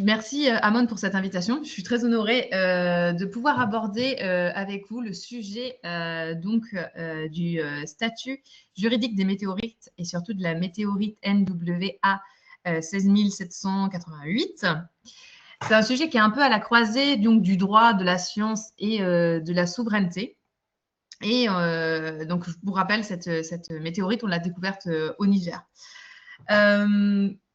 Merci Amon pour cette invitation. Je suis très honorée de pouvoir aborder avec vous le sujet du statut juridique des météorites et surtout de la météorite NWA 16788. C'est un sujet qui est un peu à la croisée donc, du droit, de la science et de la souveraineté. Et donc, je vous rappelle, cette météorite, on l'a découverte au Niger.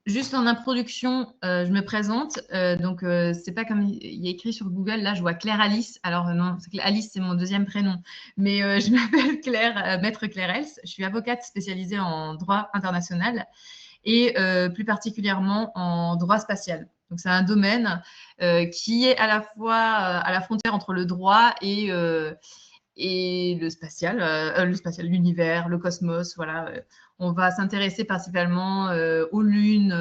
Juste en introduction, je me présente. C'est pas comme il y a écrit sur Google. Là, je vois Claire Alice. Alors non, Alice, c'est mon deuxième prénom. Mais je m'appelle Claire, Maître Claire Els. Je suis avocate spécialisée en droit international et plus particulièrement en droit spatial. Donc, c'est un domaine qui est à la fois à la frontière entre le droit et le spatial, l'univers, le cosmos, voilà. On va s'intéresser principalement aux lunes,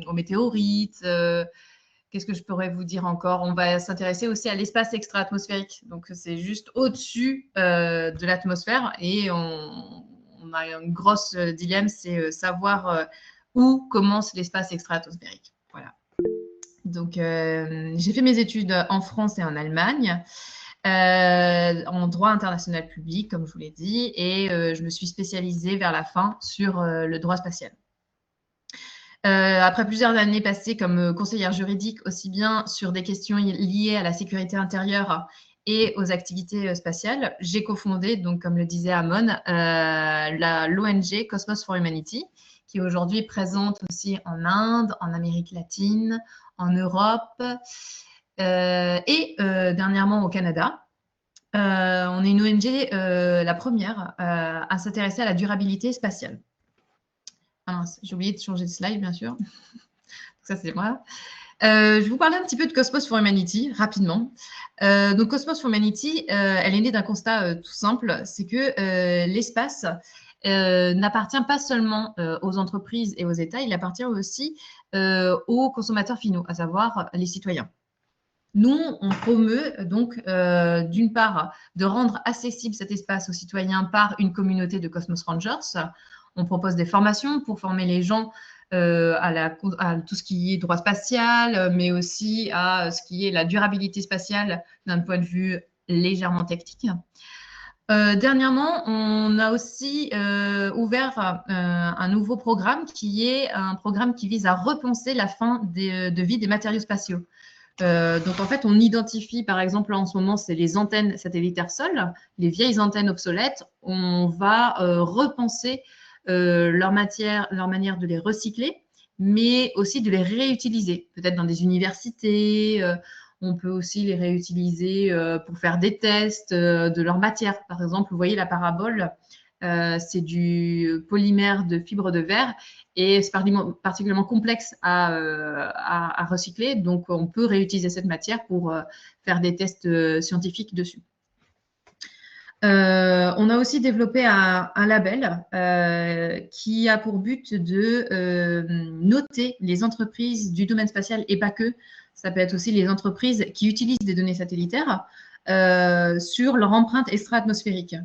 aux météorites. Qu'est-ce que je pourrais vous dire encore? On va s'intéresser aussi à l'espace extra-atmosphérique. Donc, c'est juste au-dessus de l'atmosphère. Et on a un gros dilemme, c'est savoir où commence l'espace extra-atmosphérique. Voilà. Donc, j'ai fait mes études en France et en Allemagne. En droit international public, comme je vous l'ai dit, et je me suis spécialisée vers la fin sur le droit spatial. Après plusieurs années passées comme conseillère juridique, aussi bien sur des questions liées à la sécurité intérieure et aux activités spatiales, j'ai cofondé, donc comme le disait Amon, l'ONG Cosmos for Humanity, qui aujourd'hui est présente aussi en Inde, en Amérique latine, en Europe, et dernièrement au Canada. On est une ONG, la première, à s'intéresser à la durabilité spatiale. Ah mince, j'ai oublié de changer de slide, bien sûr. Ça, c'est moi. Je vais vous parler un petit peu de Cosmos for Humanity, rapidement. Donc, Cosmos for Humanity, elle est née d'un constat tout simple, c'est que l'espace n'appartient pas seulement aux entreprises et aux États, il appartient aussi aux consommateurs finaux, à savoir les citoyens. Nous, on promeut donc, d'une part, de rendre accessible cet espace aux citoyens par une communauté de Cosmos Rangers. On propose des formations pour former les gens à tout ce qui est droit spatial, mais aussi à ce qui est la durabilité spatiale d'un point de vue légèrement technique. Dernièrement, on a aussi ouvert un nouveau programme qui est un programme qui vise à repenser la fin de vie des matériaux spatiaux. Donc, en fait, on identifie, par exemple, là, en ce moment, c'est les antennes satellitaires seules, les vieilles antennes obsolètes. On va repenser leur manière de les recycler, mais aussi de les réutiliser, peut-être dans des universités. On peut aussi les réutiliser pour faire des tests de leur matière. Par exemple, vous voyez la parabole, c'est du polymère de fibre de verre et c'est particulièrement complexe à recycler. Donc, on peut réutiliser cette matière pour faire des tests scientifiques dessus. On a aussi développé un label qui a pour but de noter les entreprises du domaine spatial et pas que. Ça peut être aussi les entreprises qui utilisent des données satellitaires sur leur empreinte extra-atmosphérique.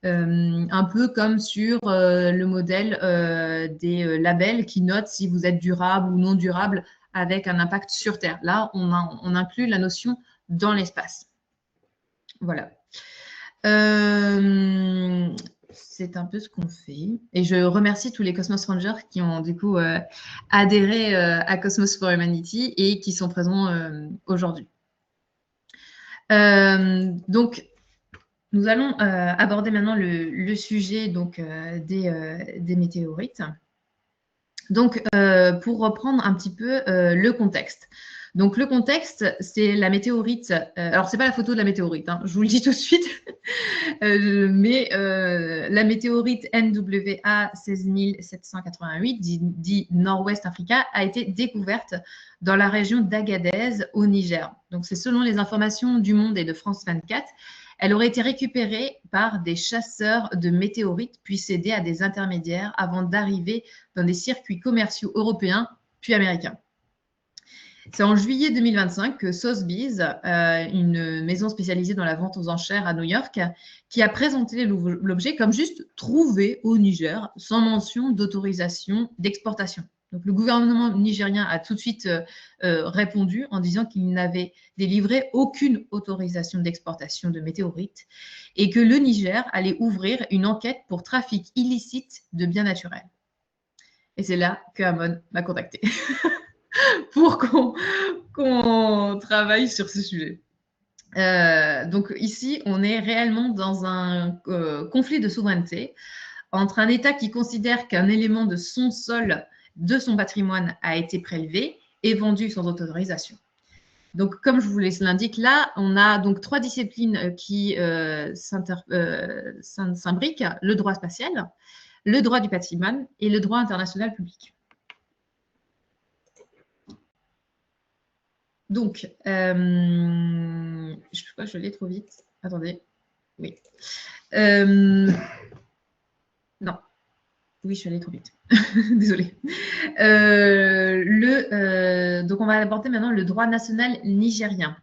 Un peu comme sur le modèle des labels qui notent si vous êtes durable ou non durable avec un impact sur Terre. Là, on inclut la notion dans l'espace. Voilà. C'est un peu ce qu'on fait. Et je remercie tous les Cosmos Rangers qui ont du coup adhéré à Cosmos for Humanity et qui sont présents aujourd'hui. Donc, nous allons aborder maintenant le sujet donc, des météorites. Donc, pour reprendre un petit peu le contexte. Donc, le contexte, c'est la météorite. Alors, ce n'est pas la photo de la météorite, hein, je vous le dis tout de suite. Mais la météorite NWA 16788, dit Nord-Ouest Africa, a été découverte dans la région d'Agadez, au Niger. Donc, c'est selon les informations du Monde et de France 24. Elle aurait été récupérée par des chasseurs de météorites, puis cédée à des intermédiaires avant d'arriver dans des circuits commerciaux européens, puis américains. C'est en juillet 2025 que Sotheby's, une maison spécialisée dans la vente aux enchères à New York, qui a présenté l'objet comme juste trouvé au Niger, sans mention d'autorisation d'exportation. Donc, le gouvernement nigérien a tout de suite répondu en disant qu'il n'avait délivré aucune autorisation d'exportation de météorites et que le Niger allait ouvrir une enquête pour trafic illicite de biens naturels. Et c'est là que Amon m'a contacté pour qu'on travaille sur ce sujet. Donc ici, on est réellement dans un conflit de souveraineté entre un État qui considère qu'un élément de son sol, de son patrimoine, a été prélevé et vendu sans autorisation. Donc, comme je vous l'indique là, on a donc 3 disciplines qui s'imbriquent, le droit spatial, le droit du patrimoine et le droit international public. Donc, je crois que je l'ai trop vite. Attendez. Oui. Non. Oui, je suis allée trop vite. Désolée. Donc, on va aborder maintenant le droit national nigérien.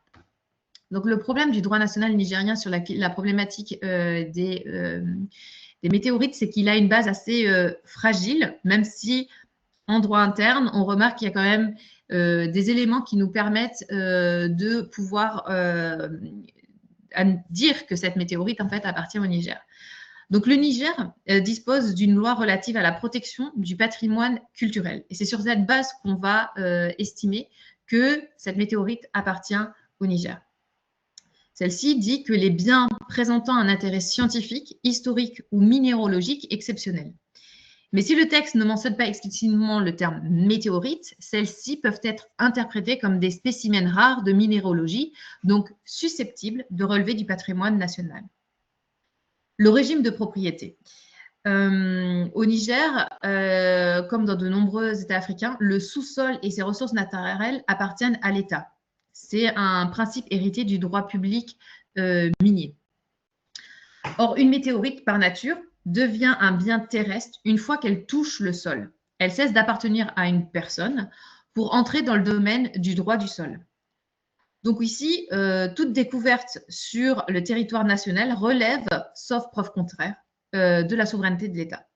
Donc, le problème du droit national nigérien sur la problématique des météorites, c'est qu'il a une base assez fragile, même si en droit interne, on remarque qu'il y a quand même des éléments qui nous permettent de pouvoir dire que cette météorite, en fait, appartient au Niger. Donc, le Niger dispose d'une loi relative à la protection du patrimoine culturel. Et c'est sur cette base qu'on va estimer que cette météorite appartient au Niger. Celle-ci dit que les biens présentant un intérêt scientifique, historique ou minéralogique exceptionnel. Mais si le texte ne mentionne pas explicitement le terme météorite, celles-ci peuvent être interprétées comme des spécimens rares de minéralogie, donc susceptibles de relever du patrimoine national. Le régime de propriété. Au Niger, comme dans de nombreux États africains, le sous-sol et ses ressources naturelles appartiennent à l'État. C'est un principe hérité du droit public minier. Or, une météorite, par nature, devient un bien terrestre une fois qu'elle touche le sol. Elle cesse d'appartenir à une personne pour entrer dans le domaine du droit du sol. Donc ici, toute découverte sur le territoire national relève, sauf preuve contraire, de la souveraineté de l'État.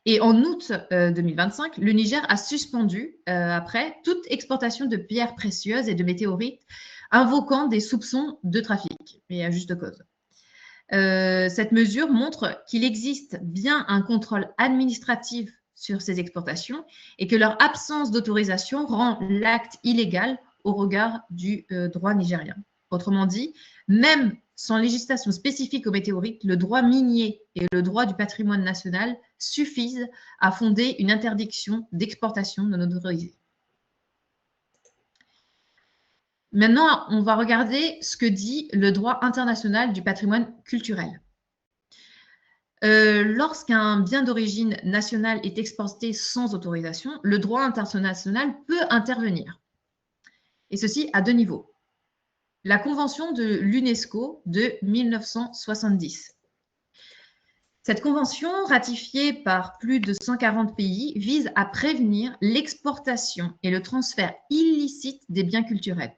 Et en août 2025, le Niger a suspendu, après, toute exportation de pierres précieuses et de météorites, invoquant des soupçons de trafic, et à juste cause. Cette mesure montre qu'il existe bien un contrôle administratif sur ces exportations et que leur absence d'autorisation rend l'acte illégal au regard du droit nigérien. Autrement dit, même sans législation spécifique aux météorites, le droit minier et le droit du patrimoine national suffisent à fonder une interdiction d'exportation non autorisée. Maintenant, on va regarder ce que dit le droit international du patrimoine culturel. Lorsqu'un bien d'origine nationale est exporté sans autorisation, le droit international peut intervenir. Et ceci à 2 niveaux. La Convention de l'UNESCO de 1970. Cette convention, ratifiée par plus de 140 pays, vise à prévenir l'exportation et le transfert illicite des biens culturels.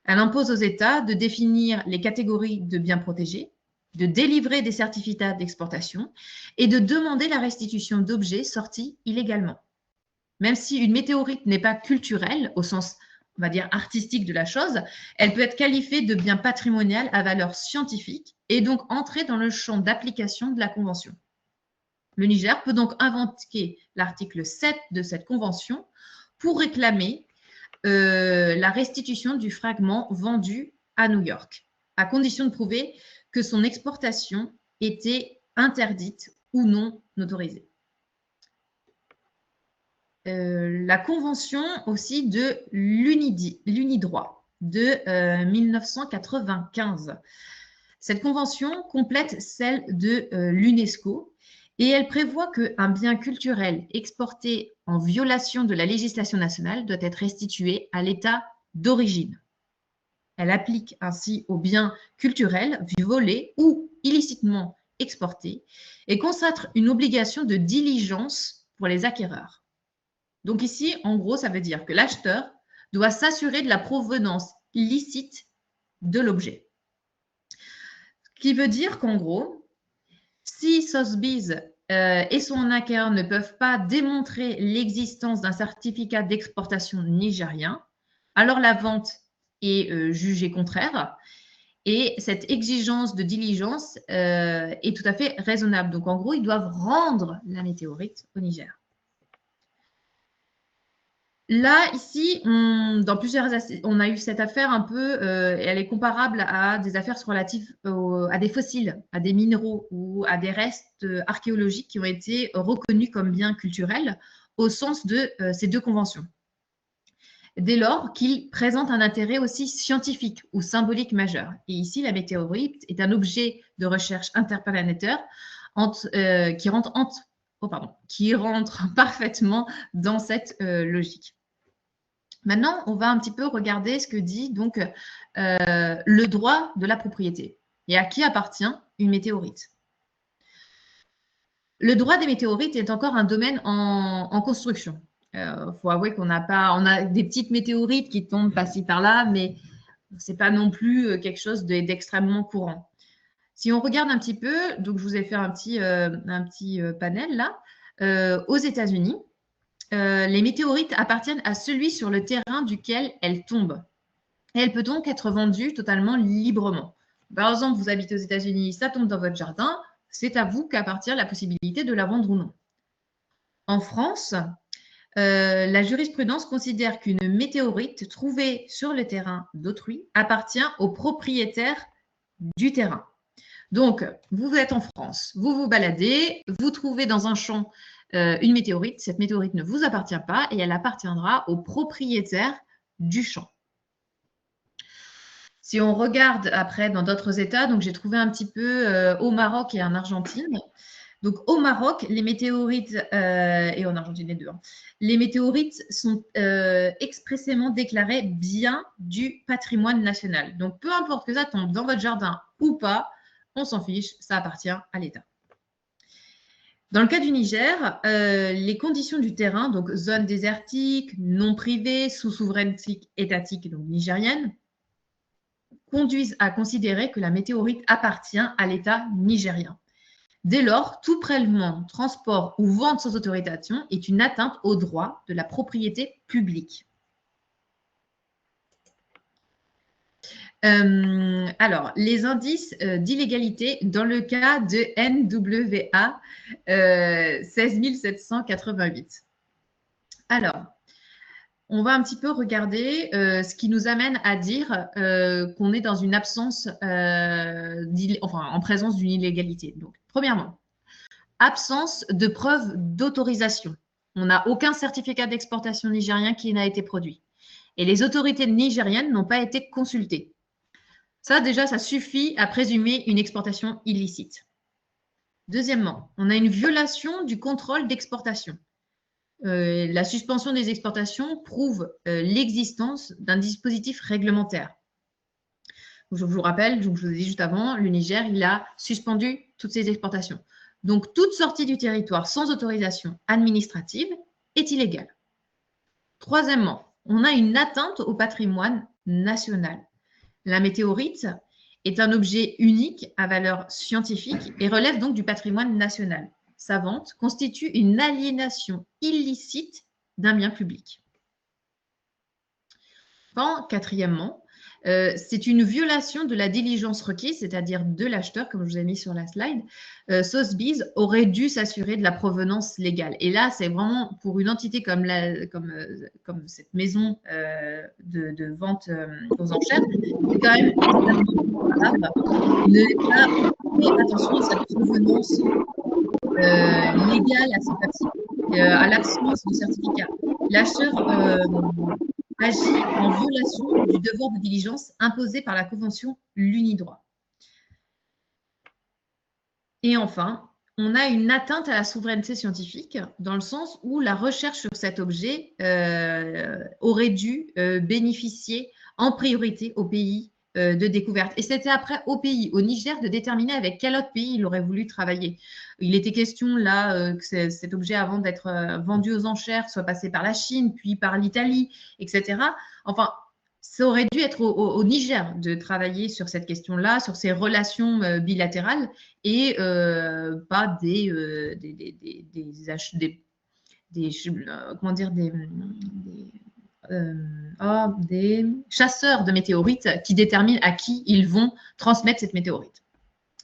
Elle impose aux États de définir les catégories de biens protégés, de délivrer des certificats d'exportation et de demander la restitution d'objets sortis illégalement. Même si une météorite n'est pas culturelle, au sens, on va dire, artistique de la chose, elle peut être qualifiée de bien patrimonial à valeur scientifique et donc entrer dans le champ d'application de la Convention. Le Niger peut donc invoquer l'article 7 de cette Convention pour réclamer la restitution du fragment vendu à New York, à condition de prouver que son exportation était interdite ou non autorisée. La convention aussi de l'UNIDROIT de 1995. Cette convention complète celle de l'UNESCO et elle prévoit qu'un bien culturel exporté en violation de la législation nationale doit être restitué à l'état d'origine. Elle applique ainsi aux biens culturels volés ou illicitement exportés et consacre une obligation de diligence pour les acquéreurs. Donc ici, en gros, ça veut dire que l'acheteur doit s'assurer de la provenance licite de l'objet. Ce qui veut dire qu'en gros, si Sotheby's et son acquéreur ne peuvent pas démontrer l'existence d'un certificat d'exportation nigérien, alors la vente est jugée contraire. Et cette exigence de diligence est tout à fait raisonnable. Donc, en gros, ils doivent rendre la météorite au Niger. Là, ici, dans plusieurs, on a eu cette affaire un peu, et elle est comparable à des affaires relatives à des fossiles, à des minéraux ou à des restes archéologiques qui ont été reconnus comme biens culturels au sens de ces deux conventions. Dès lors qu'ils présentent un intérêt aussi scientifique ou symbolique majeur. Et ici, la météorite est un objet de recherche interplanétaire qui rentre parfaitement dans cette logique. Maintenant, on va un petit peu regarder ce que dit donc le droit de la propriété et à qui appartient une météorite. Le droit des météorites est encore un domaine en construction. Faut avouer qu'on n'a pas, on a des petites météorites qui tombent par-ci par-là, mais c'est pas non plus quelque chose d'extrêmement courant. Si on regarde un petit peu, donc je vous ai fait un petit panel là, aux États-Unis, les météorites appartiennent à celui sur le terrain duquel elles tombent. Et elle peut donc être vendue totalement librement. Par exemple, vous habitez aux États-Unis, ça tombe dans votre jardin, c'est à vous qu'appartient la possibilité de la vendre ou non. En France, la jurisprudence considère qu'une météorite trouvée sur le terrain d'autrui appartient au propriétaire du terrain. Donc, vous êtes en France, vous vous baladez, vous trouvez dans un champ une météorite. Cette météorite ne vous appartient pas et elle appartiendra au propriétaire du champ. Si on regarde après dans d'autres États, donc j'ai trouvé un petit peu au Maroc et en Argentine. Donc au Maroc, les météorites, et en Argentine les deux, les météorites sont expressément déclarées biens du patrimoine national. Donc peu importe que ça tombe dans votre jardin ou pas, on s'en fiche, ça appartient à l'État. Dans le cas du Niger, les conditions du terrain, donc zone désertique, non privée, sous souveraineté étatique, donc nigérienne, conduisent à considérer que la météorite appartient à l'État nigérien. Dès lors, tout prélèvement, transport ou vente sans autorisation est une atteinte au droit de la propriété publique. Alors, les indices d'illégalité dans le cas de NWA 16788. Alors, on va un petit peu regarder ce qui nous amène à dire qu'on est dans une absence, en présence d'une illégalité. Donc, premièrement, absence de preuve d'autorisation. On n'a aucun certificat d'exportation nigérien qui n'a été produit. Et les autorités nigériennes n'ont pas été consultées. Ça, déjà, ça suffit à présumer une exportation illicite. Deuxièmement, on a une violation du contrôle d'exportation. La suspension des exportations prouve l'existence d'un dispositif réglementaire. Je vous rappelle, je vous ai dit juste avant, le Niger, il a suspendu toutes ses exportations. Donc, toute sortie du territoire sans autorisation administrative est illégale. Troisièmement, on a une atteinte au patrimoine national. La météorite est un objet unique à valeur scientifique et relève donc du patrimoine national. Sa vente constitue une aliénation illicite d'un bien public. Enfin, quatrièmement, c'est une violation de la diligence requise, c'est-à-dire de l'acheteur, comme je vous ai mis sur la slide. Sotheby's aurait dû s'assurer de la provenance légale. Et là, c'est vraiment pour une entité comme cette maison de vente aux enchères, c'est quand même extrêmement grave. Ne pas faire attention à sa provenance légale à cette activité, à l'absence de certificat. L'acheteur agit en violation du devoir de diligence imposé par la Convention l'Unidroit. Et enfin, on a une atteinte à la souveraineté scientifique dans le sens où la recherche sur cet objet aurait dû bénéficier en priorité au pays de découverte. Et c'était après au pays, au Niger, de déterminer avec quel autre pays il aurait voulu travailler. Il était question là que cet objet, avant d'être vendu aux enchères, soit passé par la Chine, puis par l'Italie, etc. Enfin, ça aurait dû être au Niger de travailler sur cette question-là, sur ces relations bilatérales et pas comment dire, des chasseurs de météorites qui déterminent à qui ils vont transmettre cette météorite.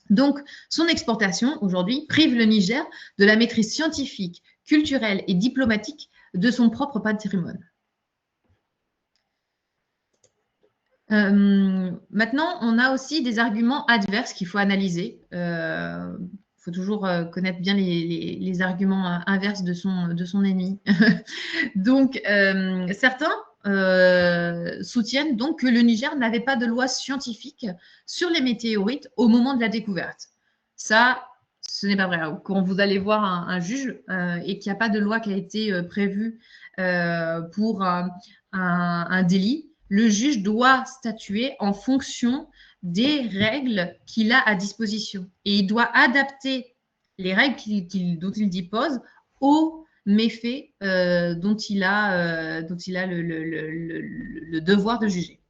Donc, son exportation, aujourd'hui, prive le Niger de la maîtrise scientifique, culturelle et diplomatique de son propre patrimoine. Maintenant, on a aussi des arguments adverses qu'il faut analyser. Il faut toujours connaître bien les arguments inverses de son ennemi. Donc, certains soutiennent donc que le Niger n'avait pas de loi scientifique sur les météorites au moment de la découverte. Ça, ce n'est pas vrai. Quand vous allez voir un juge et qu'il n'y a pas de loi qui a été prévue pour un délit, le juge doit statuer en fonction des règles qu'il a à disposition. Et il doit adapter les règles dont il dispose aux méfaits dont il a le devoir de juger.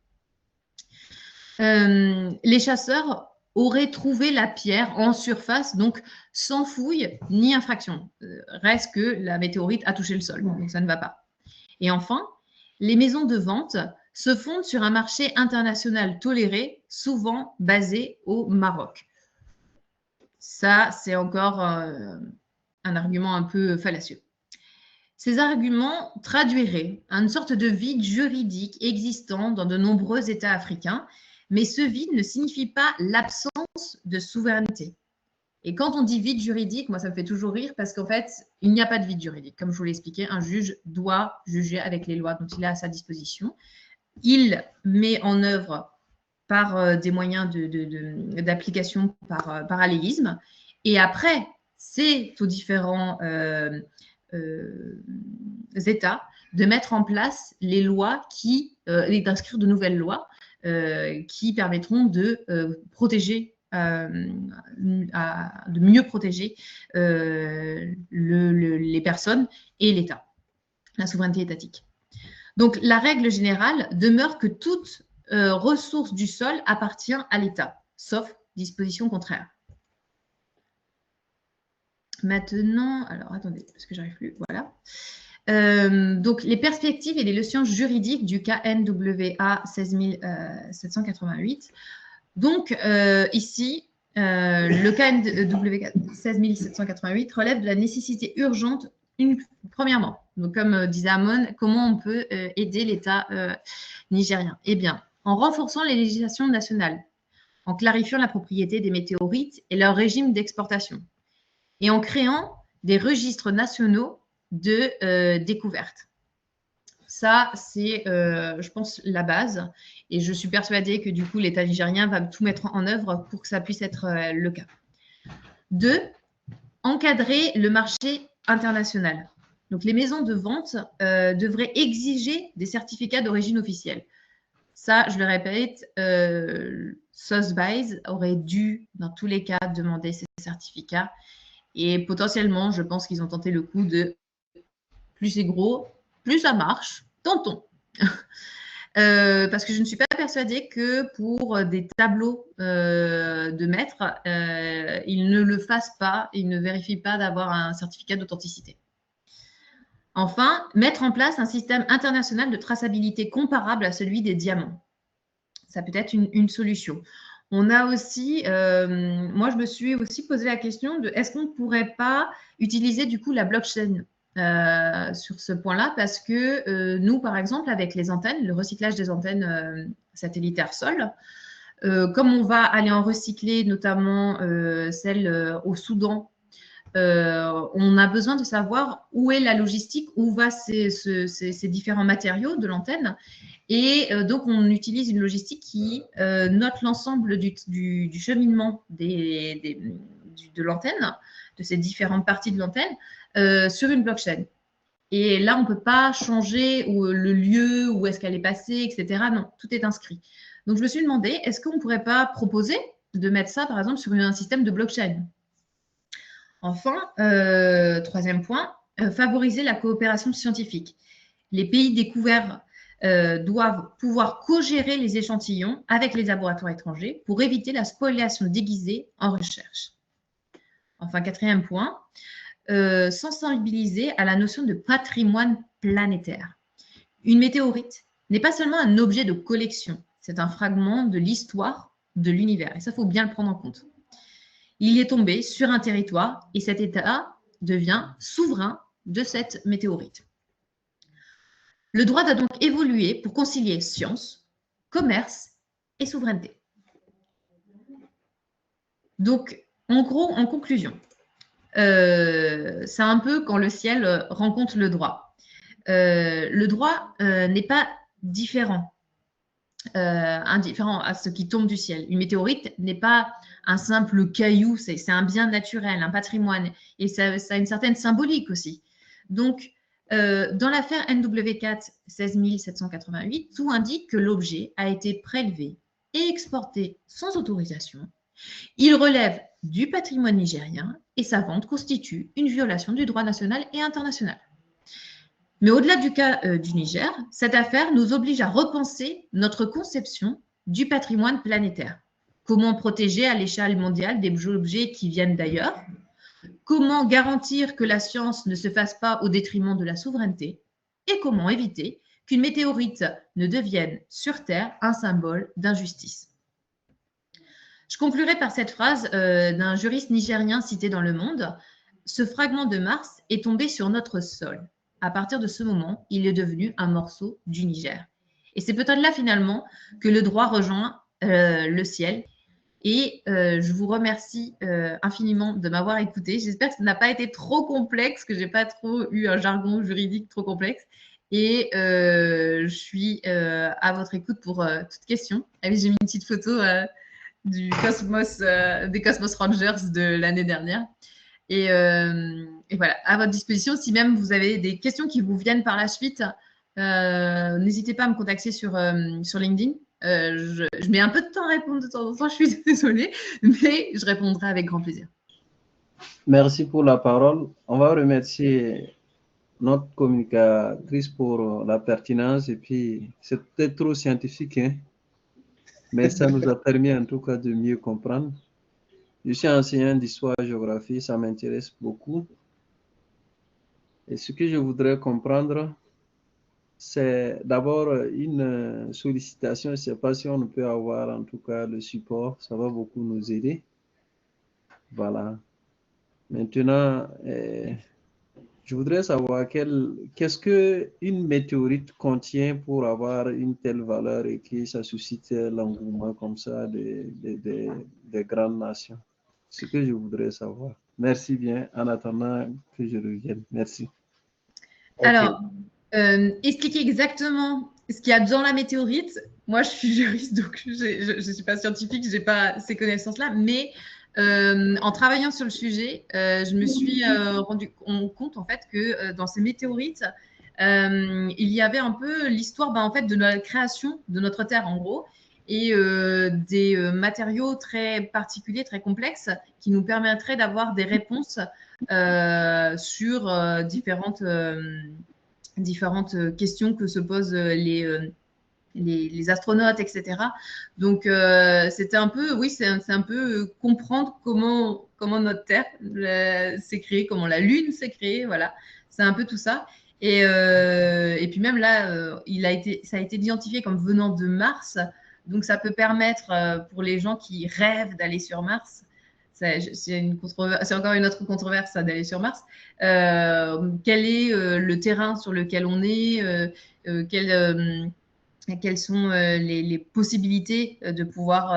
Les chasseurs auraient trouvé la pierre en surface, donc sans fouille ni infraction. Reste que la météorite a touché le sol, donc ça ne va pas. Et enfin, les maisons de vente se fondent sur un marché international toléré, souvent basé au Maroc. Ça, c'est encore un argument un peu fallacieux. Ces arguments traduiraient une sorte de vide juridique existant dans de nombreux États africains, mais ce vide ne signifie pas l'absence de souveraineté. Et quand on dit vide juridique, moi, ça me fait toujours rire parce qu'en fait, il n'y a pas de vide juridique. Comme je vous l'ai expliqué, un juge doit juger avec les lois dont il a à sa disposition. Il met en œuvre par des moyens d'application par parallélisme. Et après, c'est aux différents États de mettre en place les lois d'inscrire de nouvelles lois qui permettront de protéger, de mieux protéger les personnes et l'État, la souveraineté étatique. Donc, la règle générale demeure que toute ressource du sol appartient à l'État, sauf disposition contraire. Maintenant, alors attendez, parce que j'arrive plus, voilà. Donc, les perspectives et les leçons juridiques du cas NWA 16788. Donc, ici, le cas NWA 16788 relève de la nécessité urgente, premièrement, donc comme disait Amon, comment on peut aider l'État nigérien? Eh bien, en renforçant les législations nationales, en clarifiant la propriété des météorites et leur régime d'exportation, et en créant des registres nationaux de découverte. Ça, c'est, je pense, la base. Et je suis persuadée que du coup, l'État nigérien va tout mettre en œuvre pour que ça puisse être le cas. 2, encadrer le marché international. Donc, les maisons de vente devraient exiger des certificats d'origine officielle. Ça, je le répète, Sotheby's aurait dû, dans tous les cas, demander ces certificats. Et potentiellement, je pense qu'ils ont tenté le coup de plus c'est gros, plus ça marche, tentons. Parce que je ne suis pas persuadée que pour des tableaux de maître, ils ne le fassent pas, ils ne vérifient pas d'avoir un certificat d'authenticité. Enfin, mettre en place un système international de traçabilité comparable à celui des diamants. Ça peut être une solution. On a aussi, moi je me suis aussi posé la question de est-ce qu'on ne pourrait pas utiliser du coup la blockchain sur ce point-là, parce que nous, par exemple, avec les antennes, le recyclage des antennes satellitaires sol, comme on va aller en recycler notamment celles au Soudan, on a besoin de savoir où est la logistique, où vont ces différents matériaux de l'antenne. Et donc, on utilise une logistique qui note l'ensemble du cheminement de l'antenne, de ces différentes parties de l'antenne, sur une blockchain. Et là, on ne peut pas changer le lieu, où est-ce qu'elle est passée, etc. Non, tout est inscrit. Donc, je me suis demandé, est-ce qu'on ne pourrait pas proposer de mettre ça, par exemple, sur un système de blockchain? Enfin, troisième point, favoriser la coopération scientifique. Les pays découverts doivent pouvoir co-gérer les échantillons avec les laboratoires étrangers pour éviter la spoliation déguisée en recherche. Enfin, quatrième point, sensibiliser à la notion de patrimoine planétaire. Une météorite n'est pas seulement un objet de collection, c'est un fragment de l'histoire de l'univers. Et ça, il faut bien le prendre en compte. Il est tombé sur un territoire et cet État devient souverain de cette météorite. Le droit doit donc évoluer pour concilier science, commerce et souveraineté. Donc, en gros, en conclusion, c'est un peu quand le ciel rencontre le droit. Le droit n'est pas indifférent à ce qui tombe du ciel. Une météorite n'est pas un simple caillou, c'est un bien naturel, un patrimoine, et ça a une certaine symbolique aussi. Donc, dans l'affaire NW4 16788, tout indique que l'objet a été prélevé et exporté sans autorisation. Il relève du patrimoine nigérien et sa vente constitue une violation du droit national et international. Mais au-delà du cas du Niger, cette affaire nous oblige à repenser notre conception du patrimoine planétaire. Comment protéger à l'échelle mondiale des objets qui viennent d'ailleurs? Comment garantir que la science ne se fasse pas au détriment de la souveraineté? Et comment éviter qu'une météorite ne devienne sur Terre un symbole d'injustice? Je conclurai par cette phrase d'un juriste nigérien cité dans Le Monde. Ce fragment de Mars est tombé sur notre sol. À partir de ce moment, il est devenu un morceau du Niger. Et c'est peut-être là finalement que le droit rejoint le ciel. Et je vous remercie infiniment de m'avoir écouté. J'espère que ça n'a pas été trop complexe, que je n'ai pas trop eu un jargon juridique trop complexe. Et je suis à votre écoute pour toute question. Ah oui, j'ai mis une petite photo des Cosmos Rangers de l'année dernière. Et voilà, à votre disposition. Si même vous avez des questions qui vous viennent par la suite, n'hésitez pas à me contacter sur LinkedIn. Je mets un peu de temps à répondre de temps en temps, je suis désolée, mais je répondrai avec grand plaisir. Merci pour la parole. On va remercier notre communicatrice pour la pertinence et puis c'est peut-être trop scientifique, hein? Mais ça nous a permis en tout cas de mieux comprendre. Je suis enseignant d'histoire-géographie, ça m'intéresse beaucoup. Et ce que je voudrais comprendre, c'est d'abord une sollicitation. Je ne sais pas si on peut avoir en tout cas le support, ça va beaucoup nous aider. Voilà. Maintenant, je voudrais savoir qu'est-ce qu'une météorite contient pour avoir une telle valeur et que ça suscite l'engouement comme ça des grandes nations. C'est ce que je voudrais savoir. Merci bien, en attendant que je revienne. Merci. Alors, expliquer exactement ce qu'il y a dans la météorite, moi je suis juriste, donc je ne suis pas scientifique, je n'ai pas ces connaissances-là, mais en travaillant sur le sujet, je me suis rendu compte en fait que dans ces météorites, il y avait un peu l'histoire en fait, de la création de notre Terre en gros, et des matériaux très particuliers, très complexes, qui nous permettraient d'avoir des réponses sur différentes questions que se posent les astronautes, etc. Donc, c'était un peu, oui, c'est un peu comprendre comment notre Terre s'est créée, comment la Lune s'est créée, voilà. C'est un peu tout ça. Et puis même là, ça a été identifié comme venant de Mars. Donc, ça peut permettre pour les gens qui rêvent d'aller sur Mars, c'est encore une autre controverse d'aller sur Mars. Quel est le terrain sur lequel on est quelles sont les possibilités de pouvoir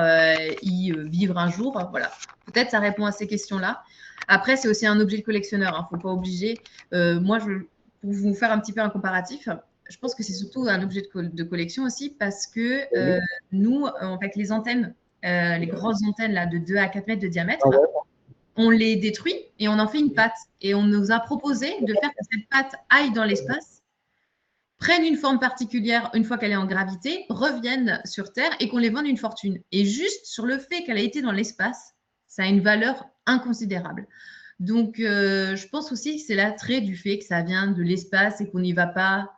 y vivre un jour. Voilà. Peut-être ça répond à ces questions-là. Après, c'est aussi un objet de collectionneur. Il ne faut pas obliger. Moi, pour vous faire un petit peu un comparatif, je pense que c'est surtout un objet de collection aussi parce que nous, en fait, les antennes, les grosses antennes là, de 2 à 4 mètres de diamètre, on les détruit et on en fait une pâte. Et on nous a proposé de faire que cette pâte aille dans l'espace, prennent une forme particulière une fois qu'elle est en gravité, reviennent sur Terre et qu'on les vende une fortune. Et juste sur le fait qu'elle a été dans l'espace, ça a une valeur inconsidérable. Donc, je pense aussi que c'est l'attrait du fait que ça vient de l'espace et qu'on n'y va pas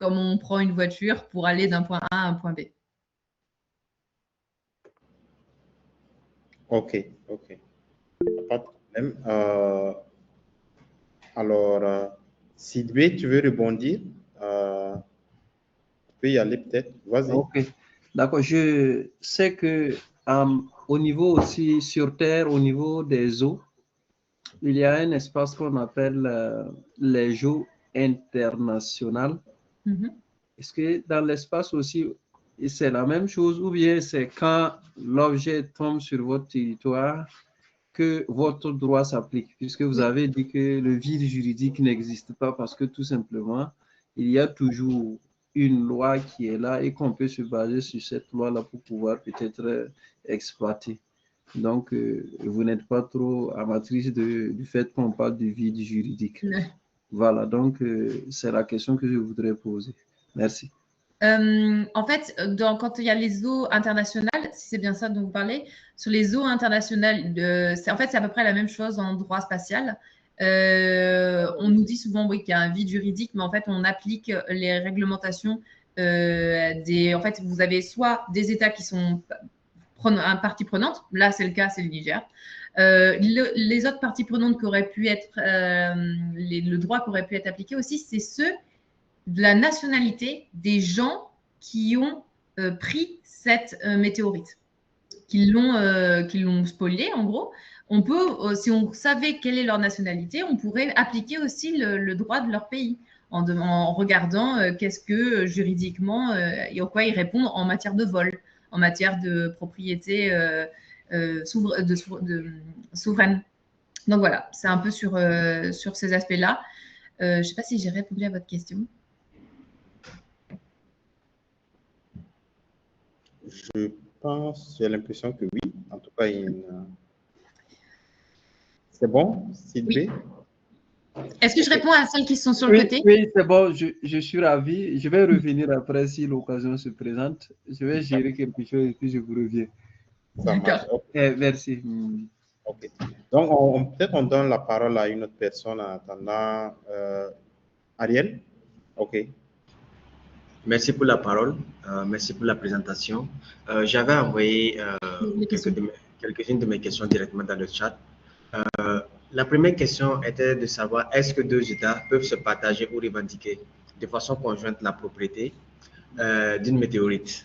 comme on prend une voiture pour aller d'un point A à un point B. Ok, ok. Pas de problème. Alors, Sidbé, tu veux rebondir? Tu peux y aller peut-être. Vas-y. Ok, d'accord. Je sais que au niveau aussi sur Terre, au niveau des eaux, il y a un espace qu'on appelle les eaux internationales. Est-ce que dans l'espace aussi, c'est la même chose ou bien c'est quand l'objet tombe sur votre territoire que votre droit s'applique, puisque vous avez dit que le vide juridique n'existe pas parce que tout simplement, il y a toujours une loi qui est là et qu'on peut se baser sur cette loi-là pour pouvoir peut-être exploiter. Donc, vous n'êtes pas trop amatrice du fait qu'on parle du vide juridique. Ouais. Voilà, donc c'est la question que je voudrais poser. Merci. En fait, quand il y a les eaux internationales, si c'est bien ça dont vous parlez, sur les eaux internationales, en fait, c'est à peu près la même chose en droit spatial. On nous dit souvent oui, qu'il y a un vide juridique, mais en fait, on applique les réglementations en fait, vous avez soit des États qui sont partie prenante, là c'est le cas, c'est le Niger. Les autres parties prenantes qui auraient pu être, le droit qui aurait pu être appliqué aussi, c'est ceux de la nationalité des gens qui ont pris cette météorite, qui l'ont spoliée en gros. On peut, si on savait quelle est leur nationalité, on pourrait appliquer aussi le droit de leur pays en regardant qu'est-ce que juridiquement et en quoi ils répondent en matière de vol, en matière de propriété souveraine. Donc voilà, c'est un peu sur ces aspects-là. Je ne sais pas si j'ai répondu à votre question. Je pense, j'ai l'impression que oui. En tout cas, c'est bon, Sidbé? Est-ce que je réponds à celles qui sont sur le côté? Oui, c'est bon, je suis ravi. Je vais revenir après si l'occasion se présente. Je vais gérer quelque chose et puis je vous reviens. Ça marche. Okay. Merci. Ok. Donc, peut-être on donne la parole à une autre personne en attendant. Ariel? Ok. Merci pour la parole, merci pour la présentation. J'avais envoyé quelques-unes de mes questions directement dans le chat. La première question était de savoir est-ce que deux États peuvent se partager ou revendiquer de façon conjointe la propriété d'une météorite.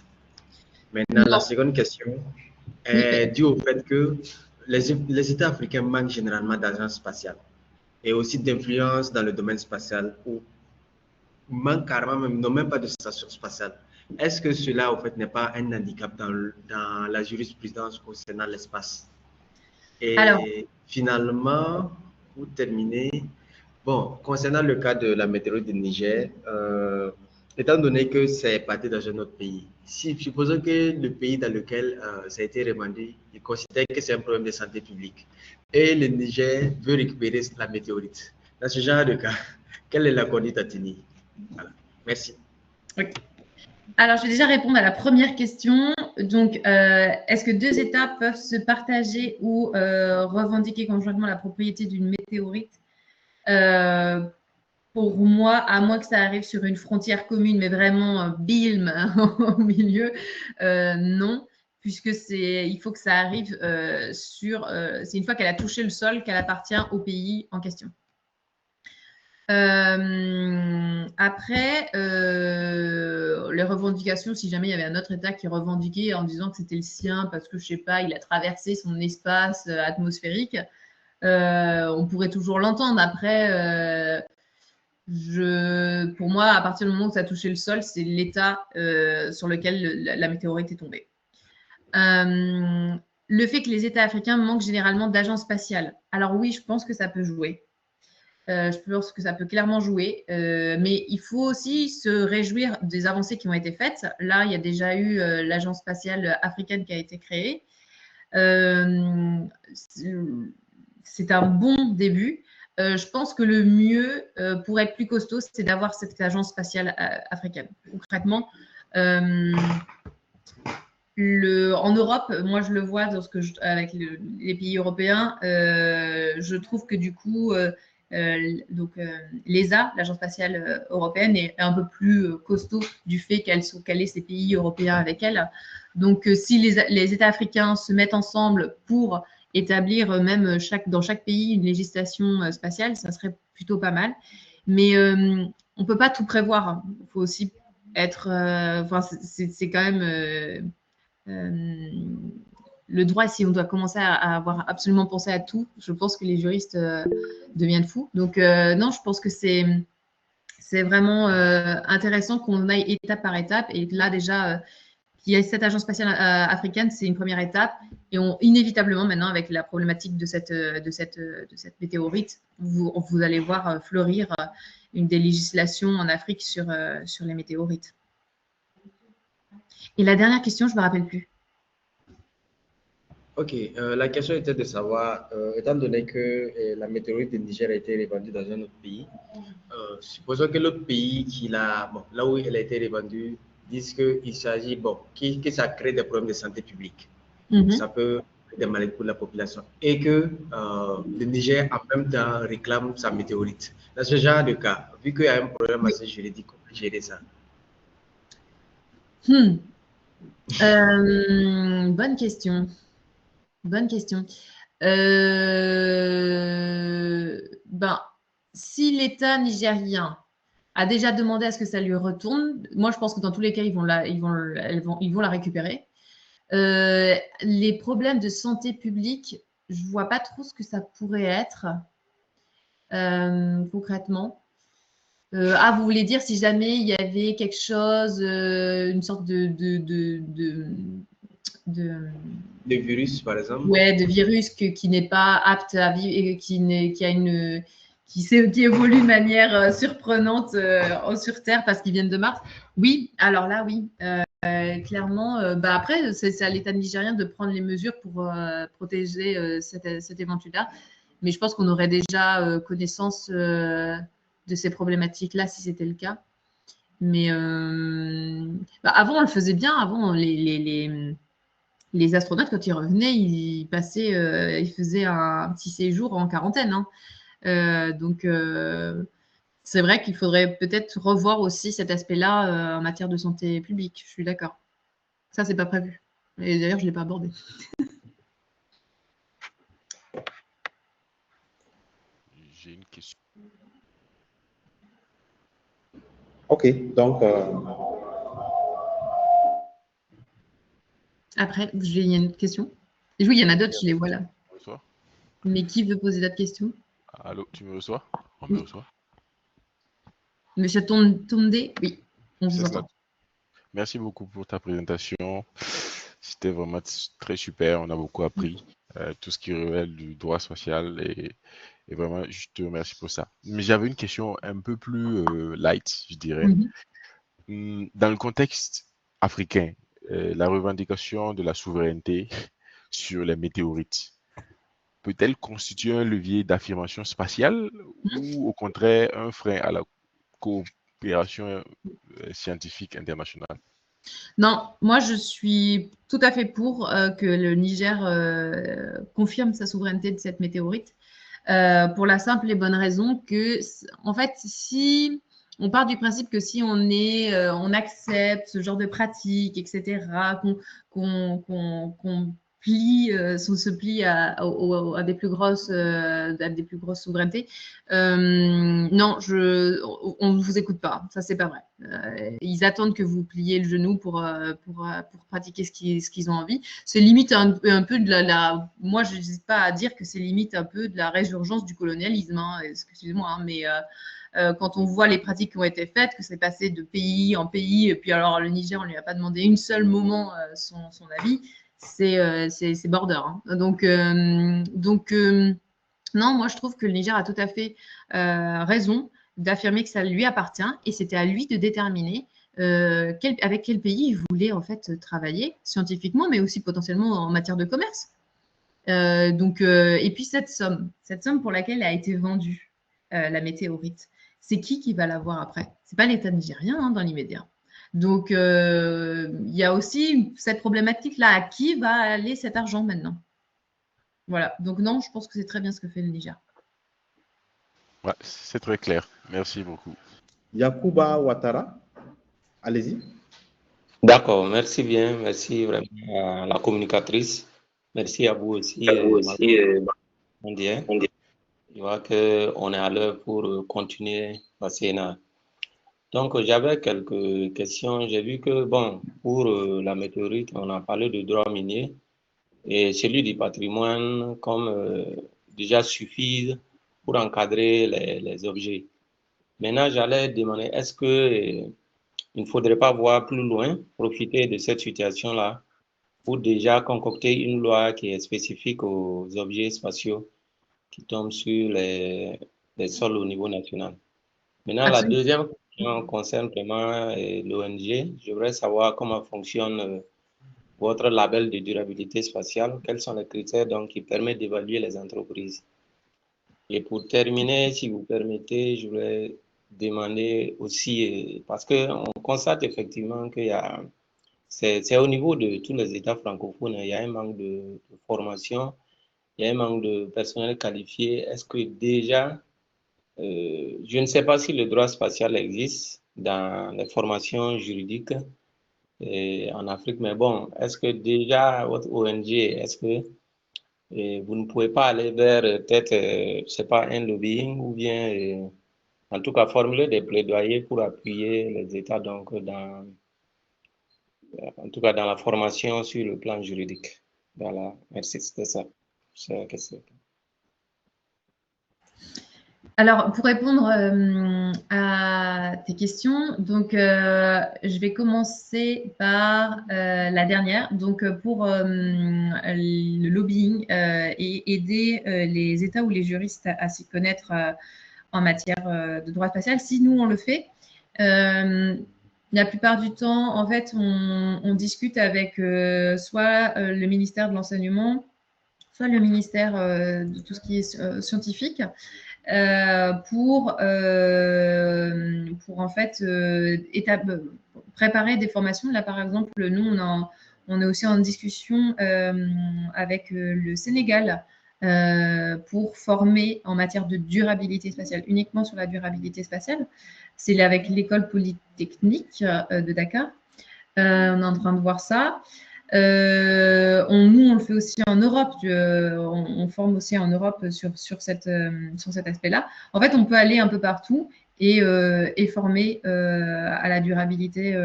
Maintenant, la seconde question est due au fait que les États africains manquent généralement d'agence spatiale et aussi d'influence dans le domaine spatial ou manquent carrément même, n'ont même pas de station spatiale. Est-ce que cela, au fait, n'est pas un handicap dans la jurisprudence concernant l'espace? Et alors, finalement, pour terminer, bon, concernant le cas de la météorite du Niger, étant donné que c'est parti dans un autre pays, supposons que le pays dans lequel ça a été répandu, il considère que c'est un problème de santé publique et le Niger veut récupérer la météorite. Dans ce genre de cas, quelle est la conduite à tenir? Voilà. Merci. Okay. Alors, je vais déjà répondre à la première question. Donc, est-ce que deux États peuvent se partager ou revendiquer conjointement la propriété d'une météorite? Pour moi, à moins que ça arrive sur une frontière commune, mais vraiment bilm au milieu, non, puisque il faut que ça arrive c'est une fois qu'elle a touché le sol qu'elle appartient au pays en question. Après, les revendications, si jamais il y avait un autre État qui revendiquait en disant que c'était le sien parce que, je sais pas, il a traversé son espace atmosphérique, on pourrait toujours l'entendre. Après, pour moi, à partir du moment où ça a touché le sol, c'est l'État sur lequel la météorite est tombée. Le fait que les États africains manquent généralement d'agences spatiales. Alors oui, je pense que ça peut jouer. Je pense que ça peut clairement jouer, mais il faut aussi se réjouir des avancées qui ont été faites. Là, il y a déjà eu l'Agence spatiale africaine qui a été créée. C'est un bon début. Je pense que le mieux, pour être plus costaud, c'est d'avoir cette agence spatiale africaine. Concrètement, en Europe, moi je le vois avec les pays européens, je trouve que du coup, donc l'ESA, l'Agence spatiale européenne, est un peu plus costaud du fait qu'elle ait ces pays européens avec elle. Donc, si les États africains se mettent ensemble pour établir même dans chaque pays une législation spatiale, ça serait plutôt pas mal. Mais on ne peut pas tout prévoir. Il faut aussi être... c'est quand même... le droit, si on doit commencer à avoir absolument pensé à tout, je pense que les juristes deviennent fous. Donc, non, je pense que c'est vraiment intéressant qu'on aille étape par étape. Et là, déjà, qu'il y ait cette agence spatiale africaine, c'est une première étape. Et inévitablement, maintenant, avec la problématique de cette météorite, vous allez voir fleurir des législations en Afrique sur les météorites. Et la dernière question, je ne me rappelle plus. Ok, la question était de savoir, étant donné que la météorite de Niger a été répandue dans un autre pays, supposons que l'autre pays là où elle a été répandue disent qu'il s'agit, que ça crée des problèmes de santé publique. Ça peut être des maladies pour la population. Et que le Niger, en même temps, réclame sa météorite. Dans ce genre de cas, vu qu'il y a un problème assez juridique, comment gérer ça? Bonne question. Bonne question. Si l'État nigérien a déjà demandé à ce que ça lui retourne, moi je pense que dans tous les cas, ils vont la récupérer. Les problèmes de santé publique, je ne vois pas trop ce que ça pourrait être concrètement. Vous voulez dire si jamais il y avait quelque chose, une sorte de virus, par exemple. Ouais, de virus qui n'est pas apte à vivre et qui évolue de manière surprenante sur Terre parce qu'ils viennent de Mars. Oui, alors là, oui. Clairement, après, c'est à l'État nigérien de prendre les mesures pour protéger cet éventuel-là. Mais je pense qu'on aurait déjà connaissance de ces problématiques-là si c'était le cas. Mais avant, on le faisait bien. Avant, les astronautes, quand ils revenaient, ils faisaient un petit séjour en quarantaine. Donc, c'est vrai qu'il faudrait peut-être revoir aussi cet aspect-là en matière de santé publique. Je suis d'accord. Ça, c'est pas prévu. Et d'ailleurs, je ne l'ai pas abordé. J'ai une question. Ok, donc... Après, il y a une autre question. Et oui, il y en a d'autres, je les vois là. Bonsoir. Mais qui veut poser d'autres questions? Allô, tu me reçois? On me reçoit. Monsieur Tondé, oui, on vous entend. Merci beaucoup pour ta présentation. C'était vraiment très super. On a beaucoup appris. Tout ce qui relève du droit social et vraiment, je te remercie pour ça. Mais j'avais une question un peu plus light, je dirais. Dans le contexte africain, la revendication de la souveraineté sur les météorites peut-elle constituer un levier d'affirmation spatiale ou au contraire un frein à la coopération scientifique internationale? Non, moi je suis tout à fait pour que le Niger confirme sa souveraineté de cette météorite pour la simple et bonne raison que, en fait, si on part du principe que si on accepte ce genre de pratique, etc., qu'on se plie à des plus grosses souverainetés. Non, on ne vous écoute pas. Ça, c'est pas vrai. Ils attendent que vous pliez le genou pour pratiquer ce qu'ils ont envie. C'est limite un peu de moi, je n'hésite pas à dire que c'est limite un peu de la résurgence du colonialisme. Excusez-moi, mais quand on voit les pratiques qui ont été faites, que c'est passé de pays en pays, et puis alors le Niger, on ne lui a pas demandé une seule moment son avis, c'est border. Donc non, moi je trouve que le Niger a tout à fait raison d'affirmer que ça lui appartient et c'était à lui de déterminer avec quel pays il voulait en fait travailler scientifiquement, mais aussi potentiellement en matière de commerce. Et puis cette somme pour laquelle a été vendue la météorite, c'est qui va l'avoir après? C'est pas l'État nigérien dans l'immédiat. Donc, il y a aussi cette problématique-là. À qui va aller cet argent maintenant? Voilà. Donc, non, je pense que c'est très bien ce que fait le Niger. Ouais, c'est très clair. Merci beaucoup. Yakuba Ouattara, allez-y. D'accord, merci bien, merci vraiment à la communicatrice. Merci à vous aussi, Mandien. Je vois qu'on est à l'heure pour continuer la CNA. Donc, j'avais quelques questions. J'ai vu que, bon, pour la météorite, on a parlé de droit minier et celui du patrimoine comme déjà suffisent pour encadrer les objets. Maintenant, j'allais demander, est-ce que il ne faudrait pas voir plus loin, profiter de cette situation-là pour déjà concocter une loi qui est spécifique aux objets spatiaux qui tombent sur les sols au niveau national. Maintenant, la Absolument. deuxième question concerne vraiment l'ONG. Je voudrais savoir comment fonctionne votre label de durabilité spatiale. Quels sont les critères donc, qui permettent d'évaluer les entreprises? Et pour terminer, si vous permettez, je voulais demander aussi, parce qu'on constate effectivement qu'il y a, c'est au niveau de tous les États francophones, il y a un manque de formation, il y a un manque de personnel qualifié. Est-ce que déjà, je ne sais pas si le droit spatial existe dans les formations juridiques en Afrique, mais bon, est-ce que déjà votre ONG, est-ce que vous ne pouvez pas aller vers peut-être, je sais pas, un lobbying ou bien, en tout cas, formuler des plaidoyers pour appuyer les États donc en tout cas dans la formation sur le plan juridique. Voilà, merci, c'était ça. C'est la question. Alors, pour répondre à tes questions, donc je vais commencer par la dernière. Donc, pour le lobbying et aider les États ou les juristes à s'y connaître en matière de droit spatial, si nous on le fait, la plupart du temps, en fait, on discute avec soit le ministère de l'Enseignement, soit le ministère de tout ce qui est scientifique. Pour en fait préparer des formations. Là, par exemple, nous, on est aussi en discussion avec le Sénégal pour former en matière de durabilité spatiale, uniquement sur la durabilité spatiale. C'est avec l'école polytechnique de Dakar. On est en train de voir ça. Nous, on le fait aussi en Europe. On forme aussi en Europe sur cet aspect-là. En fait, on peut aller un peu partout et former à la durabilité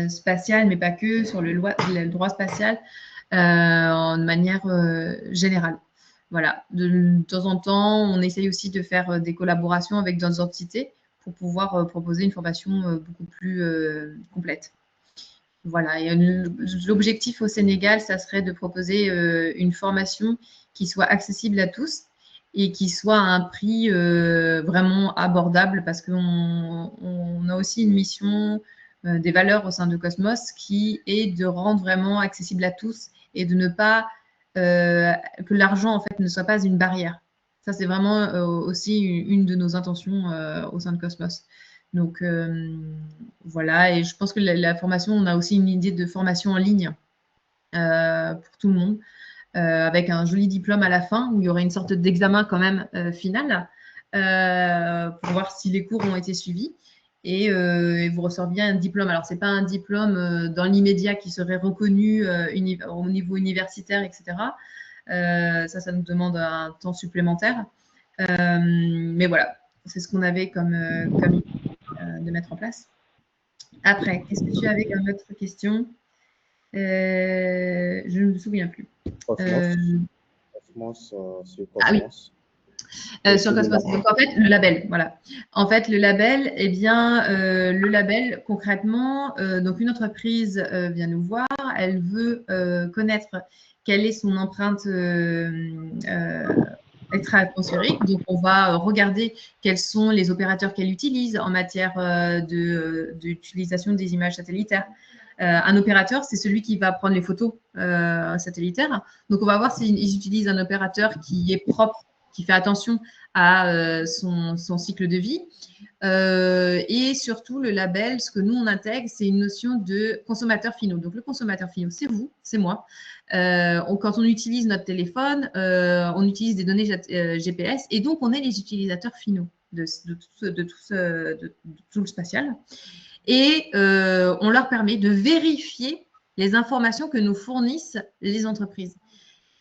spatiale, mais pas que, sur le droit spatial en manière générale. Voilà. De temps en temps, on essaye aussi de faire des collaborations avec d'autres entités pour pouvoir proposer une formation beaucoup plus complète. Voilà, et l'objectif au Sénégal, ça serait de proposer une formation qui soit accessible à tous et qui soit à un prix vraiment abordable parce qu'on a aussi une mission des valeurs au sein de Cosmos qui est de rendre vraiment accessible à tous et de ne pas que l'argent en fait ne soit pas une barrière. Ça, c'est vraiment aussi une de nos intentions au sein de Cosmos. Donc, voilà, et je pense que la formation, on a aussi une idée de formation en ligne pour tout le monde, avec un joli diplôme à la fin, où il y aurait une sorte d'examen quand même final, pour voir si les cours ont été suivis, et vous ressortiez un diplôme. Alors, ce n'est pas un diplôme dans l'immédiat qui serait reconnu au niveau universitaire, etc. Ça nous demande un temps supplémentaire. Mais voilà, c'est ce qu'on avait comme idée de mettre en place. Après, qu'est-ce que tu avais comme autre question? Je ne me souviens plus. Cosmos, sur Cosmos. Ah oui. Sur Cosmos. Donc, en fait, le label, voilà. En fait, le label, eh bien, le label, concrètement, donc une entreprise vient nous voir, elle veut connaître quelle est son empreinte extra-atmosphérique. Donc, on va regarder quels sont les opérateurs qu'elle utilise en matière d'utilisation des images satellitaires. Un opérateur, c'est celui qui va prendre les photos satellitaires. Donc, on va voir s'ils utilisent un opérateur qui est propre, qui fait attention à son cycle de vie. Et surtout, le label, ce que nous, on intègre, c'est une notion de consommateur finaux. Donc, le consommateur finaux, c'est vous, c'est moi. Quand on utilise notre téléphone, on utilise des données GPS et donc, on est les utilisateurs finaux de tout le spatial. Et on leur permet de vérifier les informations que nous fournissent les entreprises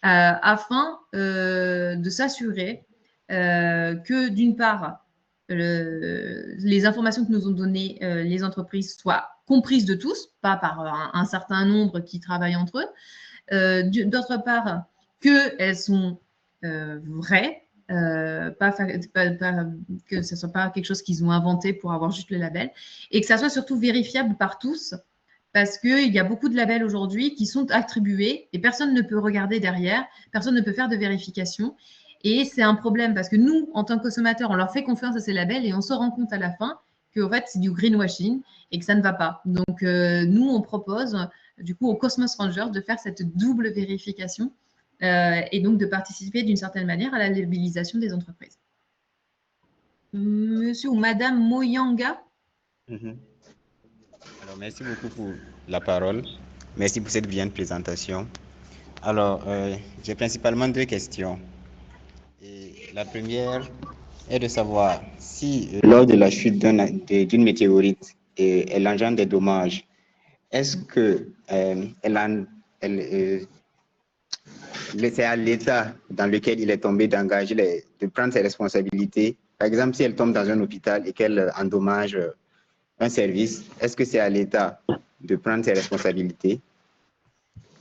afin de s'assurer que, d'une part, les informations que nous ont données les entreprises soient comprises de tous, pas par un certain nombre qui travaillent entre eux. D'autre part, qu'elles sont vraies, que ce ne soit pas quelque chose qu'ils ont inventé pour avoir juste le label, et que ça soit surtout vérifiable par tous, parce qu'il y a beaucoup de labels aujourd'hui qui sont attribués et personne ne peut regarder derrière, personne ne peut faire de vérification. Et c'est un problème parce que nous, en tant que consommateurs, on leur fait confiance à ces labels et on se rend compte à la fin qu'en fait, c'est du greenwashing et que ça ne va pas. Donc, nous, on propose du coup au Cosmos Rangers de faire cette double vérification et donc de participer d'une certaine manière à la labellisation des entreprises. Monsieur ou Madame Moyanga. Alors, merci beaucoup pour la parole. Merci pour cette brillante présentation. Alors, j'ai principalement deux questions. Et la première est de savoir si, lors de la chute d'une météorite, elle engendre des dommages, est-ce que c'est à l'État dans lequel il est tombé d'engager, de prendre ses responsabilités? Par exemple, si elle tombe dans un hôpital et qu'elle endommage un service, est-ce que c'est à l'État de prendre ses responsabilités?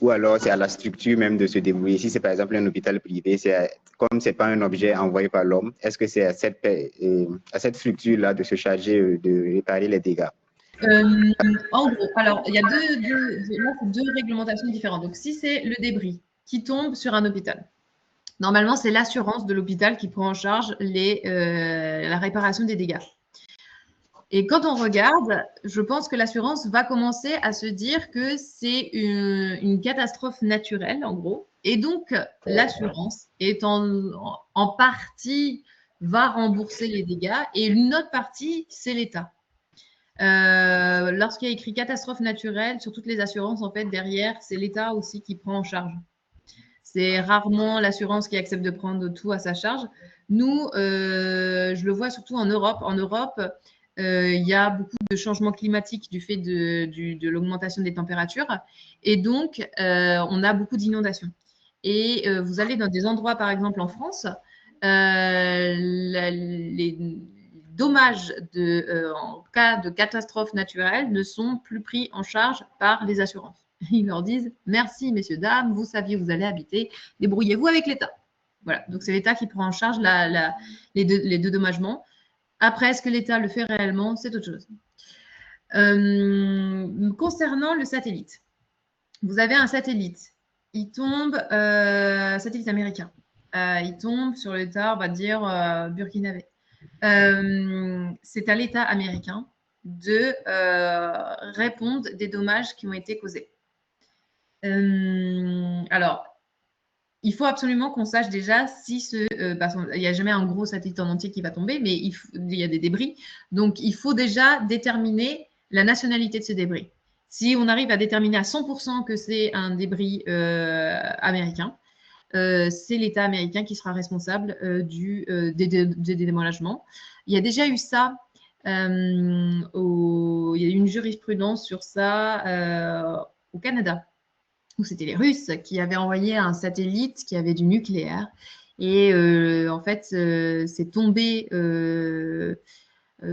Ou alors c'est à la structure même de se débrouiller? Si c'est par exemple un hôpital privé, comme ce n'est pas un objet envoyé par l'homme, est-ce que c'est à cette structure-là de se charger de réparer les dégâts? En gros, alors il y a deux réglementations différentes. Donc si c'est le débris qui tombe sur un hôpital, normalement c'est l'assurance de l'hôpital qui prend en charge la réparation des dégâts. Et quand on regarde, je pense que l'assurance va commencer à se dire que c'est une catastrophe naturelle, en gros. Et donc, l'assurance est en partie va rembourser les dégâts et une autre partie, c'est l'État. Lorsqu'il y a écrit catastrophe naturelle, sur toutes les assurances, en fait, derrière, c'est l'État aussi qui prend en charge. C'est rarement l'assurance qui accepte de prendre tout à sa charge. Nous, je le vois surtout en Europe. En Europe, il y a beaucoup de changements climatiques du fait de l'augmentation des températures. Et donc, on a beaucoup d'inondations. Et vous allez dans des endroits, par exemple en France, les dommages en cas de catastrophe naturelle ne sont plus pris en charge par les assurances. Ils leur disent « Merci, messieurs, dames, vous saviez où vous allez habiter, débrouillez-vous avec l'État. » Voilà, donc c'est l'État qui prend en charge les dédommagements. Après, est-ce que l'État le fait réellement? C'est autre chose. Concernant le satellite, vous avez un satellite. Il tombe, satellite américain. Il tombe sur l'État, on va dire, burkinabé. C'est à l'État américain de répondre des dommages qui ont été causés. Alors, il faut absolument qu'on sache déjà si il n'y a jamais un gros satellite en entier qui va tomber, mais il y a des débris. Donc, il faut déjà déterminer la nationalité de ces débris. Si on arrive à déterminer à 100% que c'est un débris américain, c'est l'État américain qui sera responsable des dédommagements. Il y a déjà eu ça, il y a eu une jurisprudence sur ça au Canada, où c'était les Russes qui avaient envoyé un satellite qui avait du nucléaire. Et en fait, c'est tombé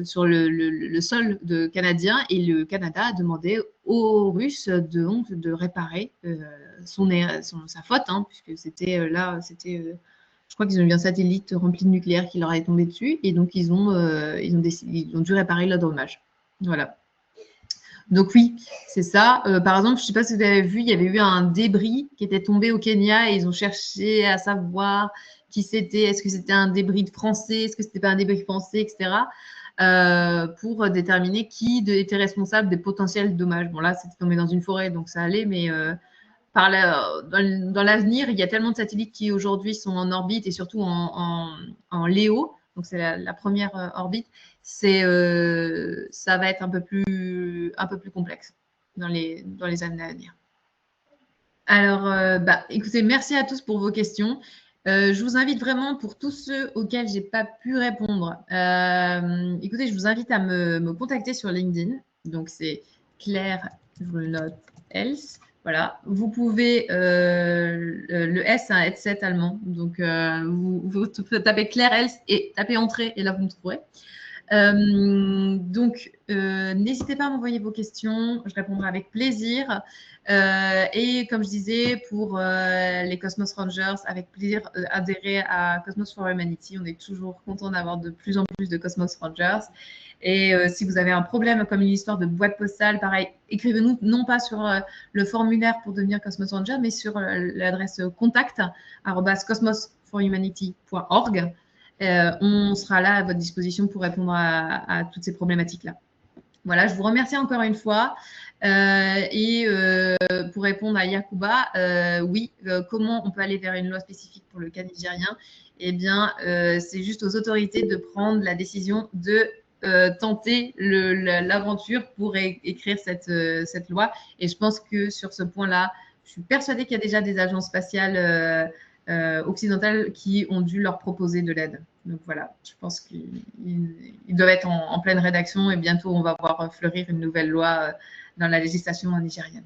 sur le sol canadien et le Canada a demandé aux Russes de réparer sa faute, hein, puisque c'était je crois qu'ils ont eu un satellite rempli de nucléaire qui leur est tombé dessus et donc ils ont dû réparer leur dommage. Voilà. Donc oui, c'est ça. Par exemple, je ne sais pas si vous avez vu, il y avait eu un débris qui était tombé au Kenya et ils ont cherché à savoir qui c'était. Est-ce que c'était un débris français? Est-ce que c'était pas un débris français, etc. Pour déterminer qui était responsable des potentiels dommages. Bon, là, c'était tombé dans une forêt, donc ça allait, mais dans l'avenir, il y a tellement de satellites qui aujourd'hui sont en orbite et surtout en LEO, donc c'est la première orbite. ça va être un peu plus complexe dans les années à venir. Alors, écoutez, merci à tous pour vos questions. Je vous invite vraiment, pour tous ceux auxquels je n'ai pas pu répondre, écoutez, je vous invite à me contacter sur LinkedIn. Donc, c'est Claire, je vous le note, Else. Voilà. Vous pouvez, le S, c'est un headset allemand. Donc, vous tapez Claire Else et tapez Entrée, et là, vous me trouverez. Donc, n'hésitez pas à m'envoyer vos questions, je répondrai avec plaisir. Et comme je disais, pour les Cosmos Rangers, avec plaisir, adhérer à Cosmos for Humanity. On est toujours content d'avoir de plus en plus de Cosmos Rangers. Et si vous avez un problème comme une histoire de boîte postale, pareil, écrivez-nous non pas sur le formulaire pour devenir Cosmos Ranger, mais sur l'adresse contact@cosmosforhumanity.org. On sera là à votre disposition pour répondre à toutes ces problématiques-là. Voilà, je vous remercie encore une fois. Et pour répondre à Yacouba, oui, comment on peut aller vers une loi spécifique pour le cas nigérien? Eh bien, c'est juste aux autorités de prendre la décision de tenter l'aventure pour écrire cette loi. Et je pense que sur ce point-là, je suis persuadée qu'il y a déjà des agences spatiales occidentales qui ont dû leur proposer de l'aide. Donc voilà, je pense qu'ils doivent être en pleine rédaction et bientôt on va voir fleurir une nouvelle loi dans la législation nigérienne.